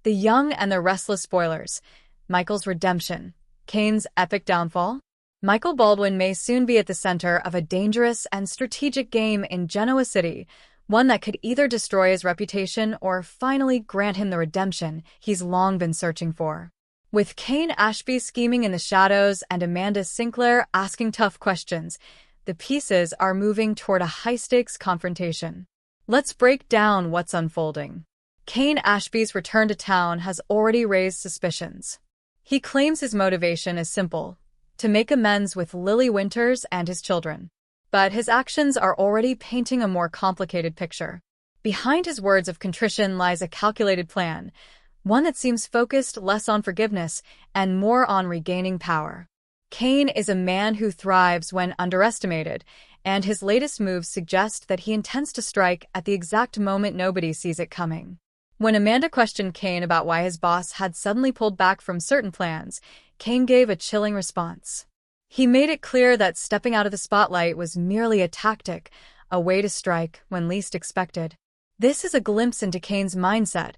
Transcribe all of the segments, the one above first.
The Young and the Restless spoilers. Michael's redemption. Kane's epic downfall. Michael Baldwin may soon be at the center of a dangerous and strategic game in Genoa City, one that could either destroy his reputation or finally grant him the redemption he's long been searching for. With Kane Ashby scheming in the shadows and Amanda Sinclair asking tough questions, the pieces are moving toward a high-stakes confrontation. Let's break down what's unfolding. Kane Ashby's return to town has already raised suspicions. He claims his motivation is simple: to make amends with Lily Winters and his children. But his actions are already painting a more complicated picture. Behind his words of contrition lies a calculated plan, one that seems focused less on forgiveness and more on regaining power. Kane is a man who thrives when underestimated, and his latest moves suggest that he intends to strike at the exact moment nobody sees it coming. When Amanda questioned Kane about why his boss had suddenly pulled back from certain plans, Kane gave a chilling response. He made it clear that stepping out of the spotlight was merely a tactic, a way to strike when least expected. This is a glimpse into Kane's mindset,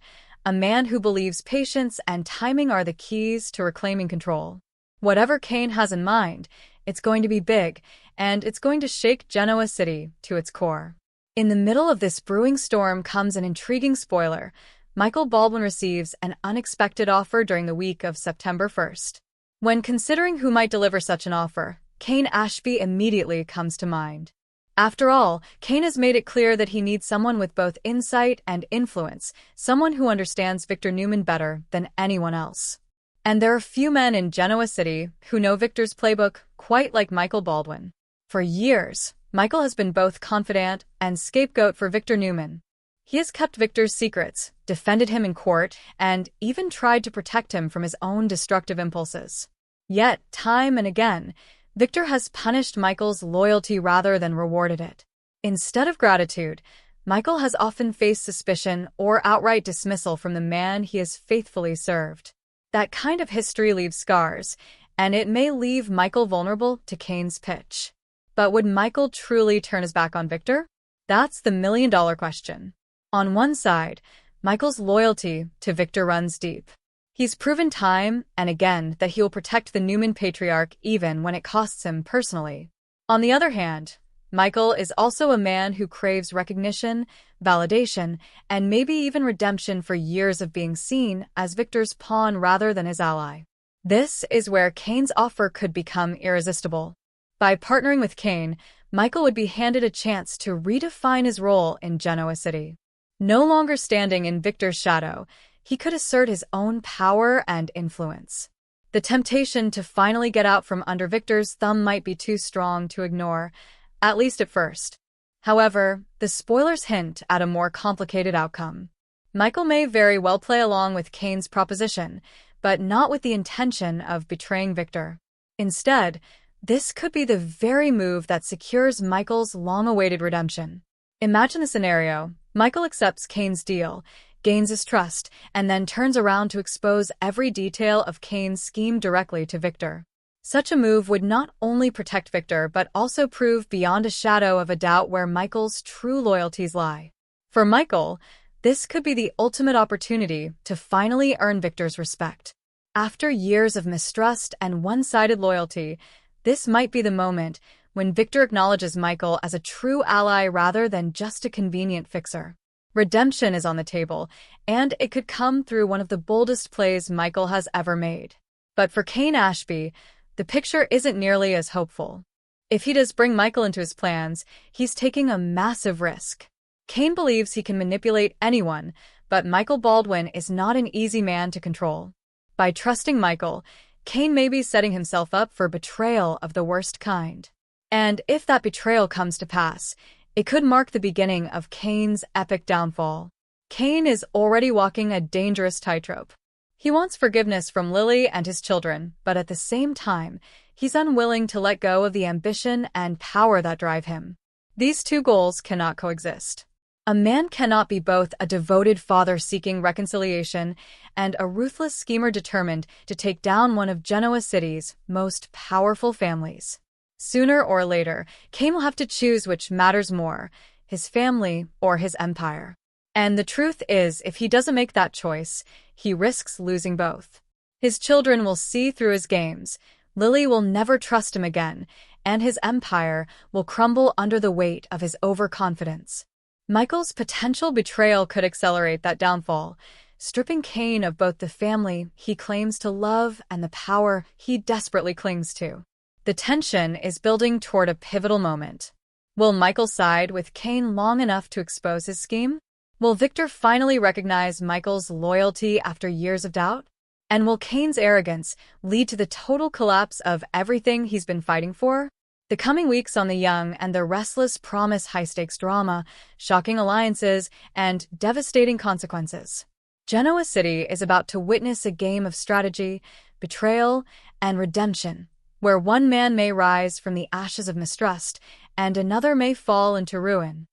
a man who believes patience and timing are the keys to reclaiming control. Whatever Kane has in mind, it's going to be big, and it's going to shake Genoa City to its core. In the middle of this brewing storm comes an intriguing spoiler. Michael Baldwin receives an unexpected offer during the week of September 1st. When considering who might deliver such an offer, Kane Ashby immediately comes to mind. After all, Kane has made it clear that he needs someone with both insight and influence, someone who understands Victor Newman better than anyone else. And there are few men in Genoa City who know Victor's playbook quite like Michael Baldwin. For years, Michael has been both confidant and scapegoat for Victor Newman. He has kept Victor's secrets, defended him in court, and even tried to protect him from his own destructive impulses. Yet, time and again, Victor has punished Michael's loyalty rather than rewarded it. Instead of gratitude, Michael has often faced suspicion or outright dismissal from the man he has faithfully served. That kind of history leaves scars, and it may leave Michael vulnerable to Kane's pitch. But would Michael truly turn his back on Victor? That's the million-dollar question. On one side, Michael's loyalty to Victor runs deep. He's proven time and again that he will protect the Newman patriarch even when it costs him personally. On the other hand, Michael is also a man who craves recognition, validation, and maybe even redemption for years of being seen as Victor's pawn rather than his ally. This is where Kane's offer could become irresistible. By partnering with Kane, Michael would be handed a chance to redefine his role in Genoa City. No longer standing in Victor's shadow, he could assert his own power and influence. The temptation to finally get out from under Victor's thumb might be too strong to ignore, at least at first. However, the spoilers hint at a more complicated outcome. Michael may very well play along with Kane's proposition, but not with the intention of betraying Victor. Instead, this could be the very move that secures Michael's long-awaited redemption. Imagine the scenario: Michael accepts Kane's deal, gains his trust, and then turns around to expose every detail of Kane's scheme directly to Victor. Such a move would not only protect Victor but also prove beyond a shadow of a doubt where Michael's true loyalties lie. For Michael, this could be the ultimate opportunity to finally earn Victor's respect. After years of mistrust and one-sided loyalty, this might be the moment when Victor acknowledges Michael as a true ally rather than just a convenient fixer. Redemption is on the table, and it could come through one of the boldest plays Michael has ever made. But for Kane Ashby, the picture isn't nearly as hopeful. If he does bring Michael into his plans, he's taking a massive risk. Kane believes he can manipulate anyone, but Michael Baldwin is not an easy man to control. By trusting Michael, Kane may be setting himself up for betrayal of the worst kind. And if that betrayal comes to pass, it could mark the beginning of Kane's epic downfall. Kane is already walking a dangerous tightrope. He wants forgiveness from Lily and his children, but at the same time, he's unwilling to let go of the ambition and power that drive him. These two goals cannot coexist. A man cannot be both a devoted father seeking reconciliation and a ruthless schemer determined to take down one of Genoa City's most powerful families. Sooner or later, Kane will have to choose which matters more, his family or his empire. And the truth is, if he doesn't make that choice, he risks losing both. His children will see through his games, Lily will never trust him again, and his empire will crumble under the weight of his overconfidence. Michael's potential betrayal could accelerate that downfall, stripping Cain of both the family he claims to love and the power he desperately clings to. The tension is building toward a pivotal moment. Will Michael side with Cain long enough to expose his scheme? Will Victor finally recognize Michael's loyalty after years of doubt? And will Cain's arrogance lead to the total collapse of everything he's been fighting for? The coming weeks on The Young and the Restless promise high-stakes drama, shocking alliances, and devastating consequences. Genoa City is about to witness a game of strategy, betrayal, and redemption, where one man may rise from the ashes of mistrust and another may fall into ruin.